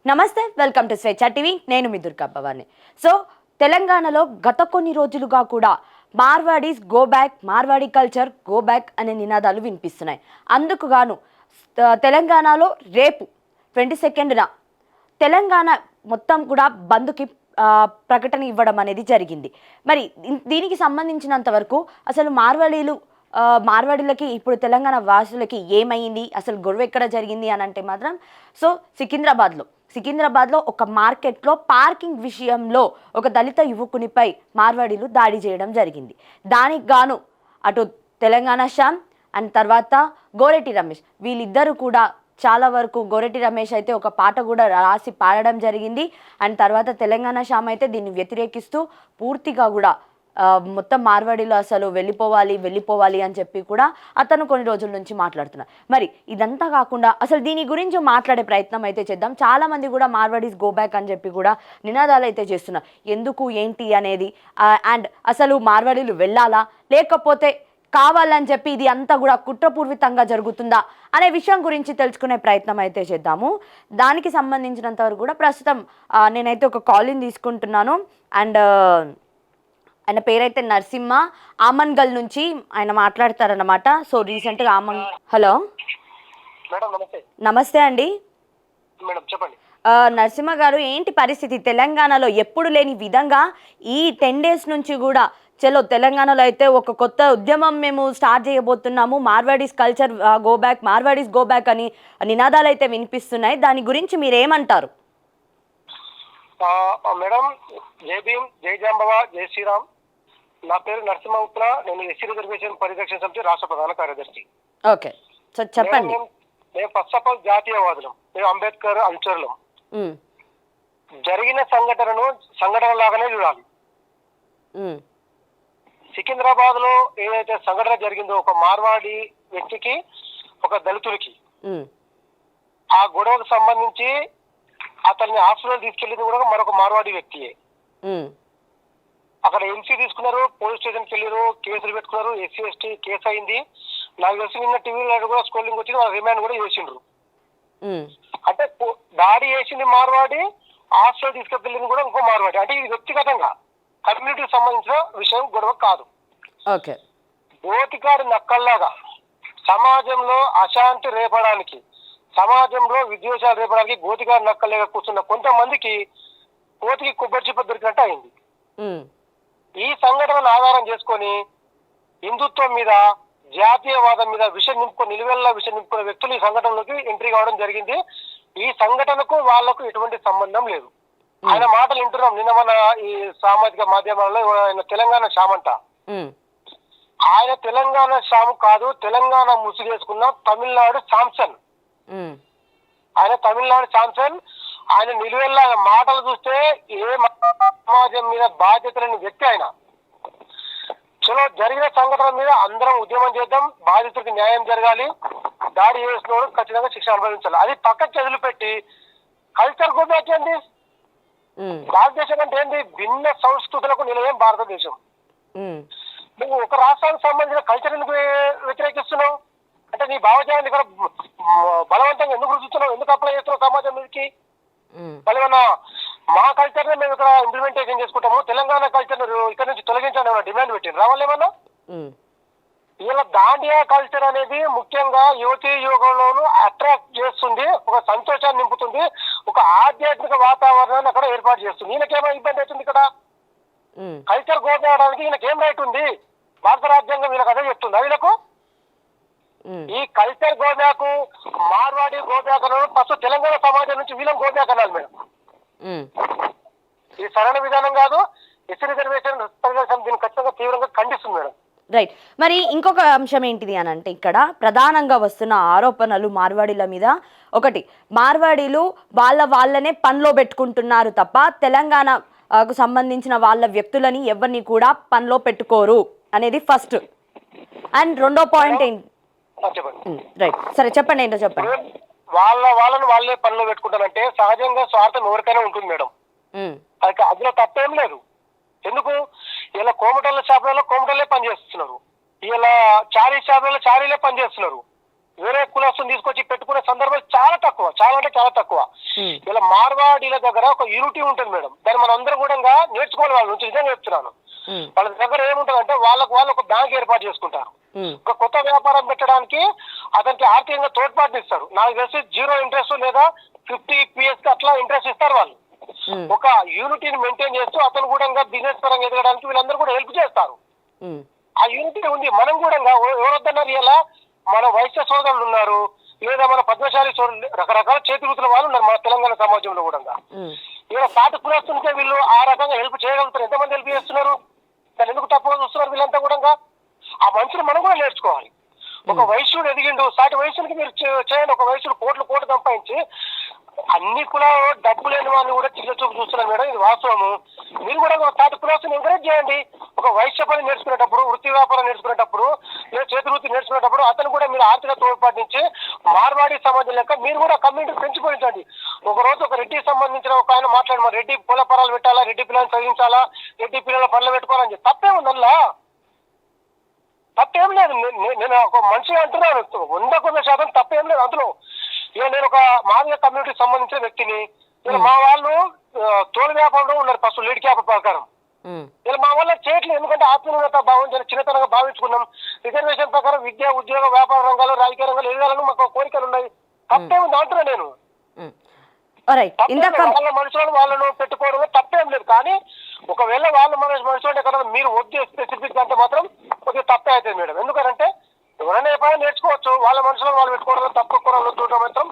నమస్తే, welcome to స్వేచ్ఛ TV. నేను మీ దుర్గా భవాని. సో తెలంగాణలో గత కొన్ని రోజులుగా కూడా Marwadis go back, Marwadi culture go back అనే నినాదాలు వినిపిస్తున్నాయి. అందుకు గాను తెలంగాణలో రేపు 22న తెలంగాణ మొత్తం కూడా బంద్కి ప్రకటన ఇవ్వడం అనేది జరిగింది. మరి దీనికి సంబంధించినంత వరకు అసలు మార్వాడీలకి ఇప్పుడు తెలంగాణ వాసులకి ఏమైంది, అసలు గొడవ ఎక్కడ జరిగింది అని అంటే మాత్రం సో సికింద్రాబాద్లో ఒక మార్కెట్లో పార్కింగ్ విషయంలో ఒక దళిత యువకునిపై మార్వాడీలు దాడి చేయడం జరిగింది. దానికి గాను అటు తెలంగాణ శ్యామ్ అండ్ తర్వాత గోరెటి రమేష్ వీళ్ళిద్దరూ కూడా చాలా వరకు గోరెటి రమేష్ అయితే ఒక పాట కూడా రాసి పాడడం జరిగింది. అండ్ తర్వాత తెలంగాణ శ్యామ్ అయితే దీన్ని వ్యతిరేకిస్తూ పూర్తిగా కూడా మొత్తం మార్వాడీలో అసలు వెళ్ళిపోవాలి అని చెప్పి కూడా అతను కొన్ని రోజుల నుంచి మాట్లాడుతున్నారు. మరి ఇదంతా కాకుండా అసలు దీని గురించి మాట్లాడే ప్రయత్నం అయితే చేద్దాం. చాలామంది కూడా మార్వాడీస్ గో బ్యాక్ అని చెప్పి కూడా నినాదాలు అయితే చేస్తున్నారు. ఎందుకు ఏంటి అనేది అండ్ అసలు మార్వాడీలు వెళ్ళాలా లేకపోతే కావాలని చెప్పి ఇది అంతా కూడా కుట్రపూర్వితంగా జరుగుతుందా అనే విషయం గురించి తెలుసుకునే ప్రయత్నం అయితే చేద్దాము. దానికి సంబంధించినంత వరకు కూడా ప్రస్తుతం నేనైతే ఒక కాలింగ్ తీసుకుంటున్నాను. అండ్ ఆయన పేరైతే నరసింహ, ఆమన్గల్ నుంచి ఆయన మాట్లాడతారన్నమాట. సో రీసెంట్గా హలో నమస్తే అండి. చెప్పండి నరసింహ గారు, ఏంటి పరిస్థితి తెలంగాణలో? ఎప్పుడు లేని విధంగా ఈ 10 days నుంచి కూడా చలో తెలంగాణలో అయితే ఒక కొత్త ఉద్యమం మేము స్టార్ట్ చేయబోతున్నాము, Marwadis culture go back, Marwadis go back అని నినాదాలు అయితే వినిపిస్తున్నాయి. దాని గురించి మీరేమంటారు? మేడం, జై భీమ్, జై జాంబవ, జై శ్రీరామ్. నా పేరు నరసింహ ఉత్రా. నేను ఎస్సీ రిజర్వేషన్ పరిరక్షణ సమితి రాష్ట్ర ప్రధాన కార్యదర్శి. ఓకే, సో చెప్పండి. మేము ఫస్ట్ ఆఫ్ ఆల్ జాతీయవాదులం, మేము అంబేద్కర్ అనుచరులం. జరిగిన సంఘటన లాగానే చూడాలి. సికింద్రాబాద్ లో ఏదైతే సంఘటన జరిగిందో ఒక మార్వాడి వ్యక్తికి ఒక దళితుడికి ఆ గొడవకు సంబంధించి అతన్ని హాస్పిటల్ తీసుకెళ్ళింది కూడా మరొక మార్వాడి వ్యక్తియే. అక్కడ ఎంసీ తీసుకున్నారు, పోలీస్ స్టేషన్కి వెళ్ళారు, కేసులు పెట్టుకున్నారు, ఎస్సీ ఎస్టీ కేసు అయింది. నాకు తెలిసి నిన్న టీవీలో కూడా స్క్రోలింగ్ వచ్చింది, వాళ్ళ రిమాండ్ కూడా చేసిండ్రు. అంటే దాడి చేసింది మార్వాడి, హాస్పిటల్ తీసుకెళ్ళింది కూడా ఇంకో మార్వాడి. అంటే ఇది వ్యక్తిగతంగా కమ్యూనిటీకి సంబంధించిన విషయం, గొడవ కాదు. గోతికాడు నక్కల్లాగా సమాజంలో అశాంతి రేపడానికి, సమాజంలో విద్వేషాలు రేపడానికి గోతికాడు నక్కల్లాగా కూర్చున్న కొంతమందికి కోతికి కొబ్బరి చిప్ప దొరికినట్టు అయింది. ఈ సంఘటనను ఆధారం చేసుకొని హిందుత్వం మీద, జాతీయవాదం మీద నిలువెల్లా విషయం నింపుకున్న వ్యక్తులు ఈ సంఘటనలోకి ఎంట్రీ కావడం జరిగింది. ఈ సంఘటనకు వాళ్లకు ఎటువంటి సంబంధం లేదు. ఆయన మాటలు వింటున్నాం నిన్న మన ఈ సామాజిక మాధ్యమాల్లో. ఆయన తెలంగాణ శ్యామంట. ఆయన తెలంగాణ శ్యాము కాదు, తెలంగాణ ముసుగేసుకున్న తమిళనాడు శాంసన్. ఆయన తమిళనాడు శాంసన్. ఆయన నిలువెల్లా మాటలు చూస్తే ఏ సమాజం మీద బాధ్యత లేని వ్యక్తి ఆయన. చలో, జరిగిన సంఘటన మీద అందరం ఉద్యమం చేద్దాం, బాధితుడికి న్యాయం జరగాలి, దాడి చేసినోడు ఖచ్చితంగా శిక్ష అనుభవించాలి. అది పక్కకి వదిలిపెట్టి కల్చర్ గోబ్యాక్ ఏంటి? భారతదేశం అంటే ఏంటి? భిన్న సంస్కృతులకు నిలయం భారతదేశం. నువ్వు ఒక రాష్ట్రానికి సంబంధించిన కల్చర్ ఎందుకు వ్యతిరేకిస్తున్నావు? అంటే నీ భావజాలాన్ని ఇక్కడ బలవంతంగా ఎందుకు రుచుతున్నావు? ఎందుకు అప్లై చేస్తున్నావు సమాజం మీదకి? మళ్ళీ మా కల్చర్ మేము ఇక్కడ ఇంప్లిమెంటేషన్ చేసుకుంటాము, తెలంగాణ కల్చర్ ఇక్కడ నుంచి తొలగించాలని డిమాండ్ పెట్టింది. రావాలేమన్నా? ఇలా దాండియా కల్చర్ అనేది ముఖ్యంగా యువతీ యువకులను అట్రాక్ట్ చేస్తుంది, ఒక సంతోషాన్ని నింపుతుంది, ఒక ఆధ్యాత్మిక వాతావరణాన్ని అక్కడ ఏర్పాటు చేస్తుంది. ఈయనకేమో ఇబ్బంది అవుతుంది ఇక్కడ? కల్చర్ గోదావడానికి ఈయనకేం రైట్ ఉంది? భారత రాజ్యాంగం వీళ్ళకి అదే చెప్తుంది. వీళ్ళకు ఈ culture go back, Marwadi go back first Telangana సమాజం నుంచి వీళ్ళని గోబ్యాక్ అనాలి మేడం. ఇది సరైన విధానం కాదు. ఎస్సీ రిజర్వేషన్ దీన్ని ఖచ్చితంగా తీవ్రంగా ఖండిస్తుంది మేడం. రైట్. మరి ఇంకొక అంశం ఏంటిది అని అంటే, ఇక్కడ ప్రధానంగా వస్తున్న ఆరోపణలు మార్వాడీల మీద ఒకటి, మార్వాడీలు వాళ్ళనే పనిలో పెట్టుకుంటున్నారు తప్ప తెలంగాణకు సంబంధించిన వాళ్ళ వ్యక్తులని ఎవరిని కూడా పనిలో పెట్టుకోరు అనేది ఫస్ట్. అండ్ రెండో పాయింట్ ఏంటి? రైట్, సరే చెప్పండి, ఏంటో చెప్పండి. వాళ్ళని వాళ్ళే పనిలో పెట్టుకుంటారంటే సహజంగా స్వార్థం ఎవరికైనా ఉంటుంది మేడం. అందులో తప్పేం లేదు. ఎందుకు? ఇలా కోమటల్ల షాపులలో కోమటల్లే పనిచేస్తున్నారు, ఇలా చారీ షాపులలో చారీలే పనిచేస్తున్నారు. వేరే కులస్తుని తీసుకొచ్చి పెట్టుకునే సందర్భాలు చాలా తక్కువ, చాలా అంటే చాలా తక్కువ. ఇలా మార్వాడీల దగ్గర ఒక యూనిటీ ఉంటుంది మేడం, దాన్ని మనం అందరం కూడా నేర్చుకోవాలి వాళ్ళ నుంచి. నిజంగా చెప్తున్నాను. వాళ్ళ దగ్గర ఏముంటుంది అంటే వాళ్ళు ఒక బ్యాంక్ ఏర్పాటు చేసుకుంటారు. ఒక కొత్త వ్యాపారం పెట్టడానికి అతనికి ఆర్థికంగా తోడ్పాటు ఇస్తారు. నాకు తెలిసి 0 ఇంట్రెస్ట్ లేదా 50 PS అట్లా ఇంట్రెస్ట్ ఇస్తారు వాళ్ళు. ఒక యూనిటీని మెయింటైన్ చేస్తూ అతను కూడా బిజినెస్ పరంగా ఎదగడానికి వీళ్ళందరూ కూడా హెల్ప్ చేస్తారు. ఆ యూనిటీ ఉంది. మనం కూడా ఎవరొద్దన్నారు, ఇలా మన వైశ్య సోదరులు ఉన్నారు, లేదా మన పద్మశాలి సోదరులు, రకరకాల చేతి వృత్తుల వాళ్ళు ఉన్నారు మన తెలంగాణ సమాజంలో కూడా. ఇలా సాటి కులస్తుంటే వీళ్ళు ఆ రకంగా హెల్ప్ చేయగలుగుతారు. ఎంతమంది హెల్ప్ చేస్తున్నారు? దాన్ని ఎందుకు తప్పుగా చూస్తున్నారు వీళ్ళంతా కూడా? ఆ మనుషులు మనం కూడా నేర్చుకోవాలి. ఒక వైశ్యుడు ఎదిగిండు, సాటి వైశ్యునికి మీరు చేయండి. ఒక వైశ్యుడు కోట్లు సంపాదించి అన్ని కులాలు డబ్బు లేని వాళ్ళని కూడా చిన్న చూపు చూస్తున్నారు మేడం, ఇది వాస్తవము. మీరు కూడా సాటి కులాసుని ఎంకరేజ్ చేయండి. ఒక వైశ్య పని నేర్చుకునేటప్పుడు, వృత్తి వ్యాపారం నేర్చుకునేటప్పుడు, లేదా చేతి వృత్తి నేర్చుకునేటప్పుడు అతను కూడా మీరు ఆర్థిక తోడ్పాటించి మార్వాడి సమాజం లెక్క మీరు కూడా కమ్యూనిటీ పెంచిపోయించండి. ఒక రోజు ఒక రెడ్డికి సంబంధించిన ఒక ఆయన మాట్లాడమని, రెడ్డి పూల పరాలు పెట్టాలా, రెడ్డి పిల్లలు చదివించాలా, రెడ్డి పిల్లల పనులు పెట్టుకోవాలని చెప్పి తప్పేముందల్లా, తప్పేం లేదు. నేను ఒక మనిషిగా అంటున్నాను, 100% తప్పేం లేదు అందులో. ఇక నేను ఒక మాదిగ కమ్యూనిటీకి సంబంధించిన వ్యక్తిని. ఇలా మా వాళ్ళు తోలు వ్యాపారంలో ఉన్నారు ఫస్ట్ లీడ్ క్యాప్ ప్రకారం. ఇలా మా వల్ల చేయట్లేదు, ఎందుకంటే ఆత్మీయత భావం చిన్నతనంగా భావించుకున్నాం. రిజర్వేషన్ ప్రకారం విద్య, ఉద్యోగ, వ్యాపార రంగాలు, రాజకీయ రంగాలు ఎదగాలని మాకు కోరికలు ఉన్నాయి. తప్పేముంది అంటున్నా నేను. వాళ్ళ మనుషులను వాళ్ళను పెట్టుకోవడం తప్పేం లేదు. కానీ ఒకవేళ వాళ్ళ మనుషులు ఎక్కడ మీరు వద్దు స్పెసిఫిక్ అంటే మాత్రం కొద్దిగా తప్పే అవుతుంది మేడం. ఎందుకంటే ఎవరైనా ఎప్పుడైనా నేర్చుకోవచ్చు, వాళ్ళ మనుషులను వాళ్ళు పెట్టుకోవడం తప్పు చూడడం మాత్రం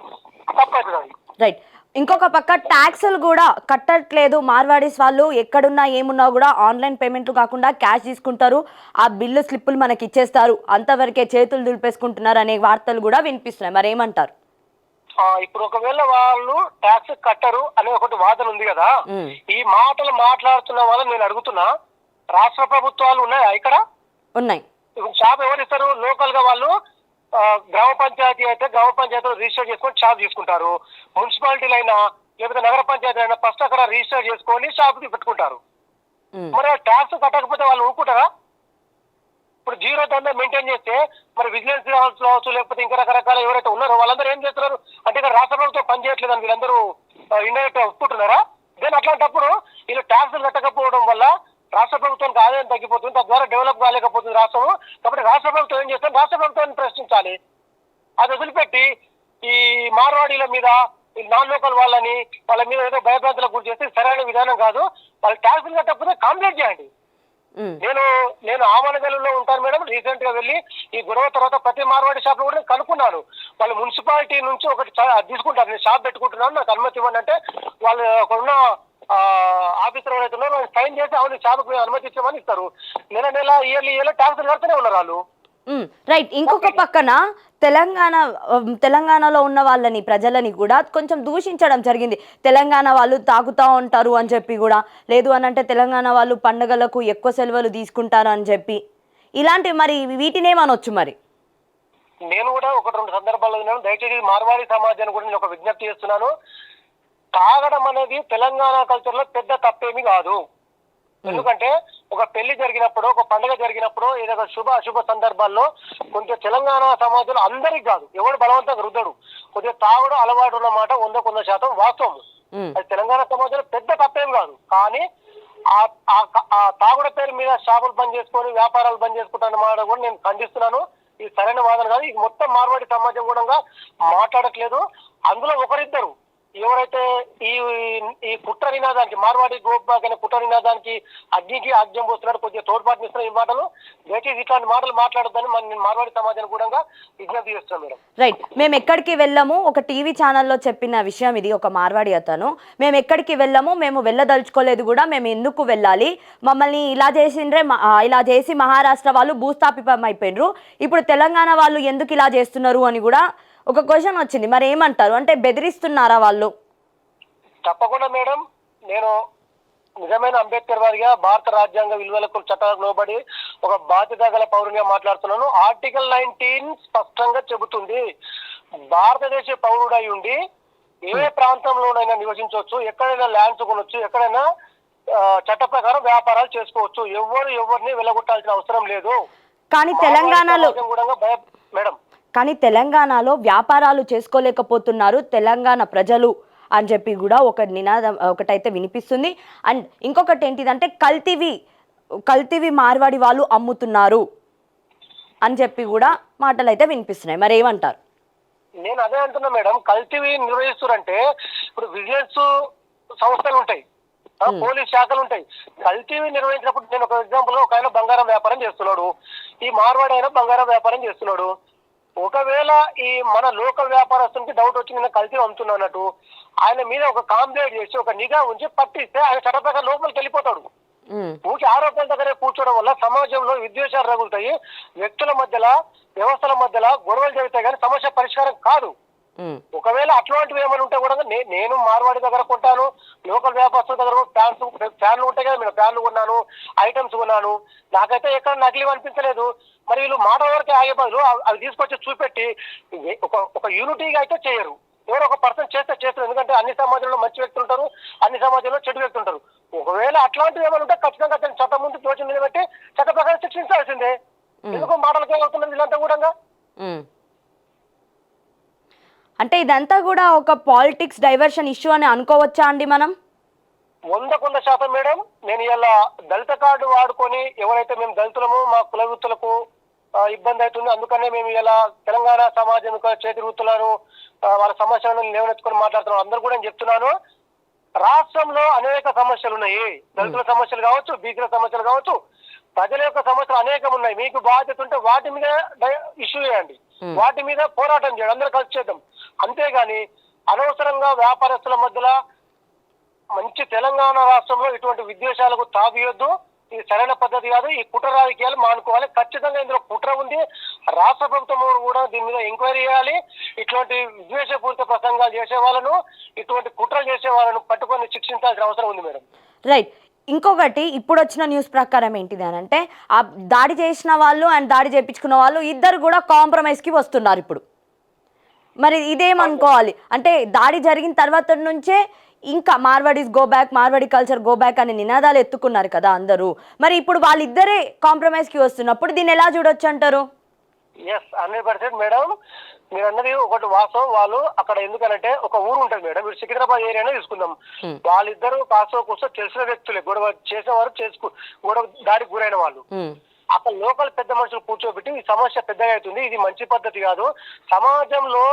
తప్పు అవుతుంది. రైట్. ఇంకొక పక్క ట్యాక్సులు కూడా కట్టట్లేదు మార్వాడీస్ వాళ్ళు. ఎక్కడున్నా ఏమున్నా కూడా ఆన్లైన్ పేమెంట్లు కాకుండా క్యాష్ తీసుకుంటారు, ఆ బిల్లు స్లిప్పులు మనకి ఇచ్చేస్తారు, అంతవరకే చేతులు దులిపేసుకుంటున్నారు అనే వార్తలు కూడా వినిపిస్తున్నాయి. మరి ఏమంటారు? ఇప్పుడు ఒకవేళ వాళ్ళు ట్యాక్స్ కట్టరు అనే ఒకటి వాదన ఉంది కదా, ఈ మాటలు మాట్లాడుతున్న వాళ్ళని నేను అడుగుతున్నా, రాష్ట్ర ప్రభుత్వాలు ఉన్నాయా ఇక్కడ? ఉన్నాయి. షాప్ ఎవరు ఇస్తారు? లోకల్ గా వాళ్ళు గ్రామ పంచాయతీ అయితే గ్రామ పంచాయతీలో రిజిస్టర్ చేసుకొని షాప్ తీసుకుంటారు. మున్సిపాలిటీలు అయినా లేకపోతే నగర పంచాయతీ అయినా ఫస్ట్ అక్కడ రిజిస్టర్ చేసుకొని షాప్ పెట్టుకుంటారు. మరి ట్యాక్స్ కట్టకపోతే వాళ్ళు ఊరుకుంటారా? ఇప్పుడు 0 దందా మెయింటైన్ చేస్తే మరి విజిలెన్స్ కావచ్చు, లేకపోతే ఇంకా రకరకాల ఎవరైతే ఉన్నారో వాళ్ళందరూ ఏం చేస్తున్నారు అంటే ఇక్కడ రాష్ట్ర ప్రభుత్వం పనిచేయట్లేదని వీళ్ళందరూ ఇండైరెక్ట్ ఒప్పుకుంటున్నారా? దెన్ అట్లాంటప్పుడు వీళ్ళు ట్యాక్సులు కట్టకపోవడం వల్ల రాష్ట్ర ప్రభుత్వానికి ఆదాయం తగ్గిపోతుంది, తద్వారా డెవలప్ కాలేకపోతుంది రాష్ట్రము. కాబట్టి రాష్ట్ర ప్రభుత్వం ఏం చేస్తుంది? రాష్ట్ర ప్రభుత్వాన్ని ప్రశ్నించాలి. అది వదిలిపెట్టి ఈ మార్వాడీల మీద, ఈ నాన్ లోకల్ వాళ్ళ మీద ఏదో భయభ్రాంతులకు గురి చేస్తే సరైన విధానం కాదు. వాళ్ళు ట్యాక్సులు కట్టకపోతే కంప్లైంట్ చేయండి. నేను ఆమనగల్లో ఉంటాను మేడం. రీసెంట్ గా వెళ్ళి ఈ గొడవ తర్వాత ప్రతి మార్వాడి షాప్ లో కూడా కనుక్కున్నాను. వాళ్ళు మున్సిపాలిటీ నుంచి ఒకటి తీసుకుంటారు, నేను షాప్ పెట్టుకుంటున్నాను నాకు అనుమతి ఇవ్వండి అంటే, వాళ్ళు ఉన్న ఆఫీసర్ ఎవరైతే ఉన్నారో సైన్ చేసి అవును షాప్కి అనుమతి ఇచ్చామని ఇస్తారు. నెల ఇయర్లీ ట్యాక్సులు కడుతూనే ఉన్నారు వాళ్ళు. రైట్. ఇంకొక పక్కన తెలంగాణలో ఉన్న వాళ్ళని, ప్రజలని కూడా కొంచెం దూషించడం జరిగింది. తెలంగాణ వాళ్ళు తాగుతూ ఉంటారు అని చెప్పి కూడా, లేదు అని అంటే తెలంగాణ వాళ్ళు పండుగలకు ఎక్కువ సెలవులు తీసుకుంటారు అని చెప్పి, ఇలాంటివి మరి వీటినేమనొచ్చు? మరి నేను కూడా 1-2 సందర్భాల్లో విన్నాను. దయచేసి మార్వాడి సమాజాన్ని కూడా నేను ఒక విజ్ఞప్తి చేస్తున్నాను. తాగడం అనేది తెలంగాణ కల్చర్ లో పెద్ద తప్పేమీ కాదు. ఎందుకంటే ఒక పెళ్లి జరిగినప్పుడు, ఒక పండుగ జరిగినప్పుడు, ఏదైనా అశుభ సందర్భాల్లో కొంచెం తెలంగాణ సమాజంలో అందరికి కాదు, ఎవడు బలవంతంగా రుద్దడు, కొద్దిగా తాగుడు అలవాటు ఉన్నమాట 100% వాస్తవం. అది తెలంగాణ సమాజంలో పెద్ద తప్పేం కాదు. కానీ ఆ తాగుడు పేరు మీద షాపులు బంద్ చేసుకొని వ్యాపారాలు బంద్ చేసుకుంటానమాట కూడా నేను ఖండిస్తున్నాను. ఇది సరైన వాదన కాదు. ఇది మొత్తం మార్వాడి సమాజం కూడా మాట్లాడట్లేదు. అందులో ఒకరిద్దరు ఎవరైతే ఈ కుట్ర నినాదానికి, మార్వాడి గోబ్యాక్ అనే కుట్ర నినాదానికి అగ్నికి ఆజ్యం పోస్తున్నాడు, కొద్దిగా తోడ్పాటునిస్తున్న ఈ మాటలు దయచేసి ఇట్లాంటి మాటలు మాట్లాడొద్దని నేను మార్వాడి సమాజాన్ని కూడా విజ్ఞప్తి చేస్తున్నాను మేడం. రైట్. మేము ఎక్కడికి వెళ్ళము, ఒక టీవీ ఛానల్లో చెప్పిన విషయం ఇది. ఒక మార్వాడి అతను, మేము ఎక్కడికి వెళ్ళము, మేము వెళ్ళదలుచుకోలేదు కూడా, మేము ఎందుకు వెళ్ళాలి, మమ్మల్ని ఇలా చేసి మహారాష్ట్ర వాళ్ళు భూస్థాపితం అయిపోయినరు, ఇప్పుడు తెలంగాణ వాళ్ళు ఎందుకు ఇలా చేస్తున్నారు అని కూడా ఒక క్వశ్చన్ వచ్చింది. మరి ఏమంటారు? అంటే బెదిరిస్తున్నారా వాళ్ళు? తప్పకుండా మేడం. నేను నిజమైన అంబేద్కర్ వారిగా భారత రాజ్యాంగ విలువలకు చట్టాలకు లోబడి ఒక బాధ్యత గల పౌరునిగా మాట్లాడుతున్నాను. ఆర్టికల్ 19 స్పష్టంగా చెబుతుంది, భారతదేశ పౌరుడై ఉండి ఏ ప్రాంతంలోనైనా నివసించవచ్చు, ఎక్కడైనా ల్యాండ్స్ కొనొచ్చు, ఎక్కడైనా చట్ట ప్రకారం వ్యాపారాలు చేసుకోవచ్చు, ఎవరిని వెళ్ళగొట్టాల్సిన అవసరం లేదు. కానీ తెలంగాణలో మేడం కానీ తెలంగాణలో వ్యాపారాలు చేసుకోలేకపోతున్నారు తెలంగాణ ప్రజలు అని చెప్పి కూడా ఒక నినాదం ఒకటైతే వినిపిస్తుంది. అండ్ ఇంకొకటి ఏంటిదంటే కల్తీవి మార్వాడి వాళ్ళు అమ్ముతున్నారు అని చెప్పి కూడా మాటలు అయితే వినిపిస్తున్నాయి. మరి ఏమంటారు? నేను అదే అంటున్నా మేడం, కల్తీవి నిర్వహిస్తారంటే ఇప్పుడు విజిలెన్స్ సంస్థలు ఉంటాయి, పోలీస్ శాఖలు ఉంటాయి. కల్తీవి నిర్వహించినప్పుడు నేను ఒక ఎగ్జాంపుల్, ఒక ఆయన బంగారం వ్యాపారం చేస్తున్నాడు, ఈ మార్వాడి అయినా బంగారం వ్యాపారం చేస్తున్నాడు. ఒకవేళ ఈ మన లోకల్ వ్యాపారస్తునికి డౌట్ వచ్చి నేను కల్తీ అమ్ముతున్నా అన్నట్టు ఆయన మీద ఒక కాంప్లైంట్ చేసి ఒక నిఘా ఉంచి పట్టిస్తే ఆయన చట్టప్రకారం లోపలికి వెళ్ళిపోతాడు. ఊరికి ఆరోపణల దగ్గరే కూర్చోవడం వల్ల సమాజంలో విద్వేషాలు రగులుతాయి, వ్యక్తుల మధ్యలో వ్యవస్థల మధ్యలో గొడవలు జరుగుతాయి, కానీ సమస్య పరిష్కారం కాదు. ఒకవేళ అట్లాంటివి ఏమైనా ఉంటే కూడా నేను మార్వాడి దగ్గర కొంటాను, లోకల్ వ్యాపారస్తుల దగ్గర ఫ్యాన్లు ఉంటాయి కదా, నేను ఫ్యాన్లు కొన్నాను, ఐటమ్స్ కొన్నాను, నాకైతే ఎక్కడ నకిలీ అనిపించలేదు. మరి వీళ్ళు మాట వరకే ఆగే బదులు అవి తీసుకొచ్చి చూపెట్టి ఒక యూనిటీగా అయితే చేయరు. ఎవరో ఒక పర్సన్ చేస్తారు, ఎందుకంటే అన్ని సమాజంలో మంచి వ్యక్తులు ఉంటారు, అన్ని సమాజంలో చెడు వ్యక్తులు ఉంటారు. ఒకవేళ అట్లాంటివి ఏమైనా ఉంటే ఖచ్చితంగా చట్టం ముందు దోషం నిలబెట్టి చట్ట ప్రకారం శిక్షించాల్సిందే. ఎందుకు మాటలకే అవుతున్నది వీళ్ళంతా కూడా? అంటే ఇదంతా కూడా ఒక పాలిటిక్స్ డైవర్షన్ ఇష్యూ అని అనుకోవచ్చా అండి మనం? 100% మేడం. నేను ఇలా దళిత కార్డు వాడుకొని ఎవరైతే మేము దళితులము మా కుల వృత్తులకు ఇబ్బంది అవుతుంది, అందుకనే మేము ఇలా తెలంగాణ సమాజం చేతి వృత్తులను వాళ్ళ సమస్యలను లేవనెత్తుకొని మాట్లాడుతున్నాం. అందరూ కూడా నేను చెప్తున్నాను, రాష్ట్రంలో అనేక సమస్యలు ఉన్నాయి. దళితుల సమస్యలు కావచ్చు, బీసీల సమస్యలు కావచ్చు, ప్రజల యొక్క సమస్యలు అనేకం ఉన్నాయి. మీకు బాధ్యత ఉంటే వాటి మీద ఇష్యూ చేయండి, వాటి మీద పోరాటం చేయండి, అందరూ కలిసి చేద్దాం. అంతేగాని అనవసరంగా వ్యాపారస్తుల మధ్యలో మంచి తెలంగాణ రాష్ట్రంలో ఇటువంటి విద్వేషాలకు తావియొద్దు. ఇది సరైన పద్ధతి కాదు. ఈ కుట్ర రాజకీయాలు మానుకోవాలి. ఖచ్చితంగా ఇందులో కుట్ర ఉంది. రాష్ట్ర ప్రభుత్వం కూడా దీని మీద ఎంక్వైరీ చేయాలి. ఇటువంటి విద్వేషపూరిత ప్రసంగాలు చేసే వాళ్ళను, ఇటువంటి కుట్రలు చేసే వాళ్ళను పట్టుకొని శిక్షించాల్సిన అవసరం ఉంది మేడం. రైట్. ఇంకొకటి ఇప్పుడు వచ్చిన న్యూస్ ప్రకారం ఏంటిది అని అంటే, ఆ దాడి చేసిన వాళ్ళు అండ్ దాడి చేయించుకున్న వాళ్ళు ఇద్దరు కూడా కాంప్రమైజ్కి వస్తున్నారు ఇప్పుడు. మరి ఇదేమనుకోవాలి అంటే, దాడి జరిగిన తర్వాత నుంచే ఇంకా Marwadis go back, Marwadi culture go back అనే నినాదాలు ఎత్తుకున్నారు కదా అందరూ. మరి ఇప్పుడు వాళ్ళిద్దరే కాంప్రమైజ్కి వస్తున్నప్పుడు దీన్ని ఎలా చూడొచ్చు అంటారు? 100% మేడం, మీరు అన్నది ఒకటి వాస్తవం. వాళ్ళు అక్కడ ఎందుకనంటే ఒక ఊరు ఉంటుంది మేడం, మీరు సికింద్రాబాద్ ఏరియానే తీసుకుందాం. వాళ్ళిద్దరు కాస్తో కూర్చో తెలిసిన వ్యక్తులే, గొడవ చేసేవారు, గొడవ దాడికి గురైన వాళ్ళు. అక్కడ లోకల్ పెద్ద మనుషులు కూర్చోబెట్టి ఈ సమస్య పెద్దగా అవుతుంది, ఇది మంచి పద్ధతి కాదు, సమాజంలో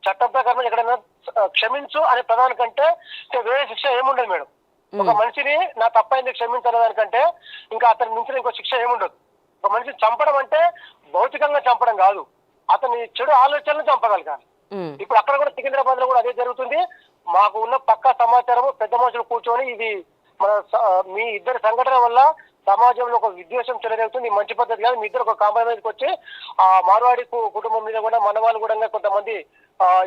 చట్ట ప్రకారం ఎక్కడైనా క్షమించు అనే ప్రధాని కంటే వేరే శిక్ష ఏముండదు మేడం. ఒక మనిషిని నా తప్పైంది క్షమించనే దానికంటే ఇంకా అతని నుంచి ఇంకో శిక్ష ఏముండదు. ఒక మనిషిని చంపడం అంటే భౌతికంగా చంపడం కాదు, అతని చెడు ఆలోచనలు చంపగలగాలి. ఇప్పుడు అక్కడ కూడా సికింద్రాబాద్ లో కూడా అదే జరుగుతుంది. మాకు ఉన్న పక్కా సమాచారం, పెద్ద మనుషులు కూర్చొని ఇది మన మీ ఇద్దరి సంఘటన వల్ల సమాజంలో ఒక విద్వేషం చెలరేగుతుంది, మంచి పద్ధతి కాదు, మీ ఇద్దరు ఒక కాంప్రమైజ్కి వచ్చి ఆ మార్వాడి కుటుంబం మీద కూడా మన వాళ్ళు కూడా కొంతమంది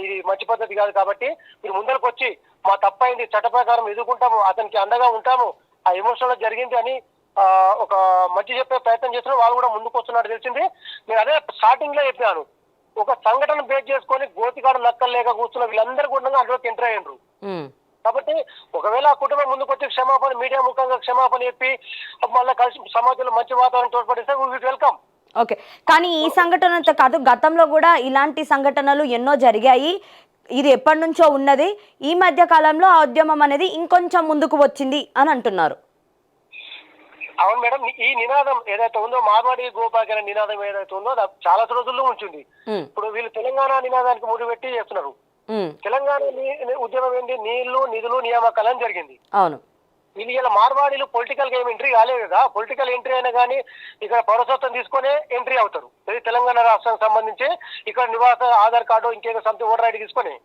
ఇది మంచి పద్ధతి కాదు కాబట్టి మీరు ముందరకు వచ్చి మా తప్పైంది, చట్ట ప్రకారం ఎదుర్కొంటాము, అతనికి అండగా ఉంటాము, ఆ ఎమోషనల్ జరిగింది అని ఒక మంచి చెప్పే ప్రయత్నం చేస్తున్నారు. వాళ్ళు కూడా ముందుకు వస్తున్నట్టు తెలిసింది. నేను అదే స్టార్టింగ్ లో చెప్పాను, ఒక సంఘటన బేస్ చేసుకొని గోతికాడు నక్కలు లేక కూర్చున్న వీళ్ళందరూ కూడా అందులోకి ఎంటర్ అయ్యారు. కాబట్టి ఒకవేళ ఆ కుటుంబం ముందుకు వచ్చి క్షమాపణ, మీడియా ముఖంగా క్షమాపణ చెప్పి మళ్ళీ కలిసి సమాజంలో మంచి వాతావరణం తోడ్పడిస్తే వీ వెల్కమ్. ఓకే, కానీ ఈ సంఘటనతో కాదు, గతంలో కూడా ఇలాంటి సంఘటనలు ఎన్నో జరిగాయి. ఇది ఎప్పటి నుంచో ఉన్నది. ఈ మధ్య కాలంలో ఆ ఉద్యమం అనేది ఇంకొంచెం ముందుకు వచ్చింది అని అంటున్నారు. అవును మేడం, ఈ నినాదం ఏదైతే ఉందో మార్వాడి గోపాక్ అనే నినాదం ఏదైతే ఉందో అది చాలా రోజుల్లో ఉంటుంది. ఇప్పుడు వీళ్ళు తెలంగాణ నినాదానికి ముడి పెట్టి చేస్తున్నారు. తెలంగాణ ఉద్యమం ఏంటి? నీళ్లు, నిధులు, నియామకాలని జరిగింది. అవును, వీళ్ళు ఇలా మార్వాడీలు పొలిటికల్ గా ఎంట్రీ కాలేదు కదా. పొలిటికల్ ఎంట్రీ అయినా కానీ ఇక్కడ పౌరసత్వం తీసుకునే ఎంట్రీ అవుతారు. ఇది తెలంగాణ రాష్ట్రానికి సంబంధించి ఇక్కడ నివాస ఆధార్ కార్డు ఇంకేదో సంథింగ్ ఓటర్ ఐడి తీసుకొని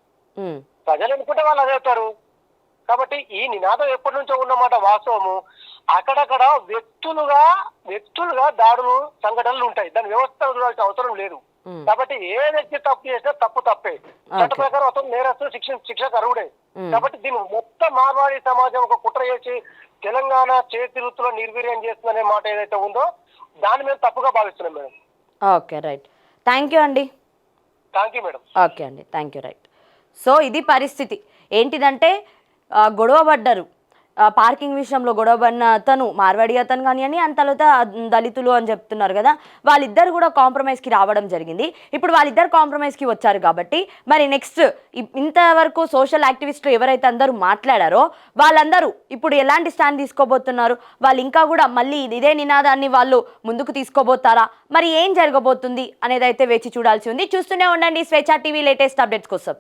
ప్రజలు అనుకుంటే వాళ్ళు అదే అవుతారు. కాబట్టి ఈ నినాదం ఎప్పటి నుంచో ఉన్నమాట వాస్తవము. అక్కడక్కడ వ్యక్తులుగా దాడులు, సంఘటనలు ఉంటాయి. దాని వ్యవస్థ చూడాల్సిన అవసరం లేదు. కాబట్టి ఏ వ్యక్తి తప్పు చేసినా తప్పే. చట్ట ప్రకారం అతను నేరస్తు శిక్షకు అర్హుడే. కాబట్టి దీన్ని మొత్తం మార్వాడి సమాజం ఒక కుట్ర చేసి తెలంగాణ చేతి వృత్తిలో నిర్వీర్యం చేస్తుందనే మాట ఏదైతే ఉందో దాని మీద తప్పుగా భావిస్తున్నాం madam. Okay, right. Thank you అండి. Thank you madam. ఓకే అండి, థ్యాంక్ యూ. రైట్. సో ఇది పరిస్థితి ఏంటిదంటే గొడవ పడ్డారు. పార్కింగ్ విషయంలో గొడవపడిన అతను మార్వాడి అతను కానివ్వండి, అంత తర్వాత దళితులు అని చెప్తున్నారు కదా, వాళ్ళిద్దరు కూడా కాంప్రమైజ్కి రావడం జరిగింది. ఇప్పుడు వాళ్ళిద్దరు కాంప్రమైజ్కి వచ్చారు కాబట్టి మరి నెక్స్ట్ ఇంతవరకు సోషల్ యాక్టివిస్టులు ఎవరైతే అందరూ మాట్లాడారో వాళ్ళందరూ ఇప్పుడు ఎలాంటి స్టాండ్ తీసుకోబోతున్నారు, వాళ్ళు ఇంకా కూడా మళ్ళీ ఇదే నినాదాన్ని వాళ్ళు ముందుకు తీసుకోబోతారా, మరి ఏం జరగబోతుంది అనేది అయితే వేచి చూడాల్సి ఉంది. చూస్తూనే ఉండండి స్వేచ్ఛ టీవీ లేటెస్ట్ అప్డేట్స్ కోసం.